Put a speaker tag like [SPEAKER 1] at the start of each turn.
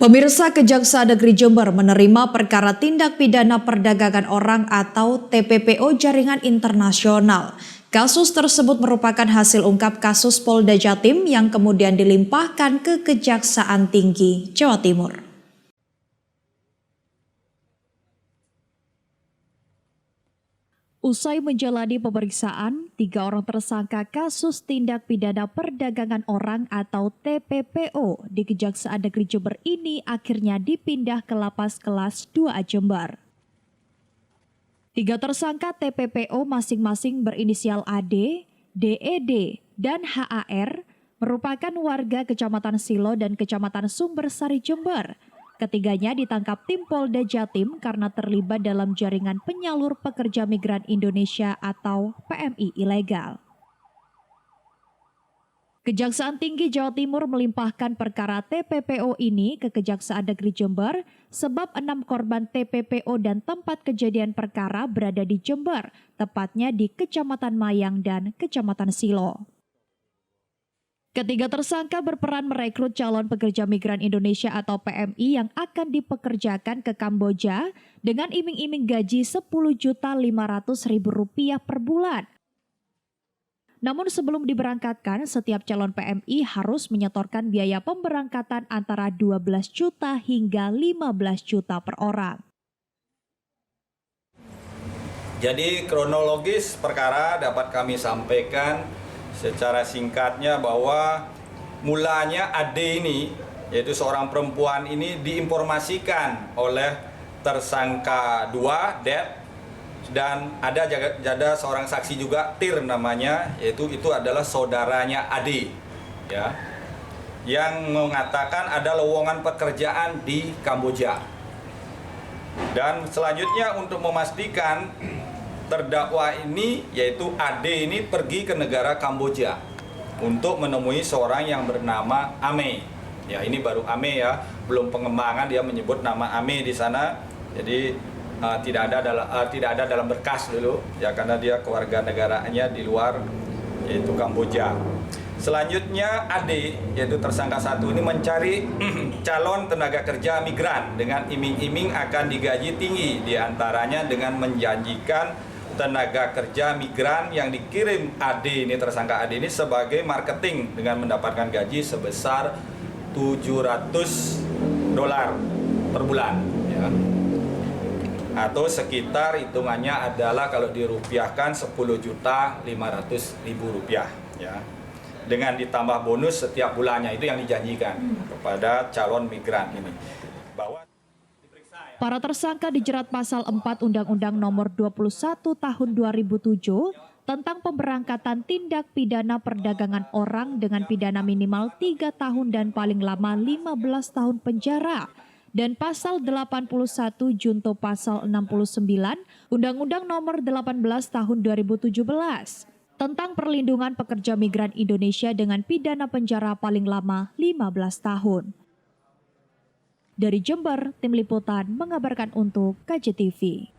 [SPEAKER 1] Pemirsa, Kejaksaan Negeri Jember menerima perkara tindak pidana perdagangan orang atau TPPO jaringan internasional. Kasus tersebut merupakan hasil ungkap kasus Polda Jatim yang kemudian dilimpahkan ke Kejaksaan Tinggi Jawa Timur. Usai menjalani pemeriksaan, 3 orang tersangka kasus tindak pidana perdagangan orang atau TPPO di Kejaksaan Negeri Jember ini akhirnya dipindah ke Lapas Kelas 2A Jember. 3 tersangka TPPO masing-masing berinisial AD, DED, dan HAR merupakan warga Kecamatan Silo dan Kecamatan Sumbersari Jember. Ketiganya ditangkap tim Polda Jatim karena terlibat dalam jaringan penyalur pekerja migran Indonesia atau PMI ilegal. Kejaksaan Tinggi Jawa Timur melimpahkan perkara TPPO ini ke Kejaksaan Negeri Jember sebab 6 korban TPPO dan tempat kejadian perkara berada di Jember, tepatnya di Kecamatan Mayang dan Kecamatan Silo. Ketiga tersangka berperan merekrut calon pekerja migran Indonesia atau PMI yang akan dipekerjakan ke Kamboja dengan iming-iming gaji Rp10.500.000 per bulan. Namun sebelum diberangkatkan, setiap calon PMI harus menyetorkan biaya pemberangkatan antara 12 juta hingga 15 juta per orang.
[SPEAKER 2] Jadi kronologis perkara dapat kami sampaikan secara singkatnya bahwa mulanya Ade ini, yaitu seorang perempuan ini diinformasikan oleh tersangka 2, Det, dan ada seorang saksi juga, Tir namanya, yaitu itu adalah saudaranya Ade, ya, yang mengatakan ada lowongan pekerjaan di Kamboja. Dan selanjutnya untuk memastikan terdakwa ini, yaitu Ade ini pergi ke negara Kamboja untuk menemui seorang yang bernama Ame. Ya, ini baru Ame ya, belum pengembangan, dia menyebut nama Ame di sana. Jadi tidak ada dalam berkas dulu ya, karena dia kewarganegaraannya di luar, yaitu Kamboja. Selanjutnya Ade, yaitu tersangka 1 ini mencari calon tenaga kerja migran dengan iming-iming akan digaji tinggi, diantaranya dengan menjanjikan tenaga kerja migran yang dikirim Ade ini, tersangka Ade ini, sebagai marketing dengan mendapatkan gaji sebesar $700 per bulan, ya. Atau sekitar hitungannya adalah kalau dirupiahkan Rp10.500.000, ya. Dengan ditambah bonus setiap bulannya, itu yang dijanjikan kepada calon migran ini.
[SPEAKER 1] Para tersangka dijerat pasal 4 Undang-Undang Nomor 21 Tahun 2007 tentang pemberangkatan tindak pidana perdagangan orang dengan pidana minimal 3 tahun dan paling lama 15 tahun penjara, dan pasal 81 junto pasal 69 Undang-Undang Nomor 18 Tahun 2017 tentang perlindungan pekerja migran Indonesia dengan pidana penjara paling lama 15 tahun. Dari Jember, Tim Liputan mengabarkan untuk KJTV.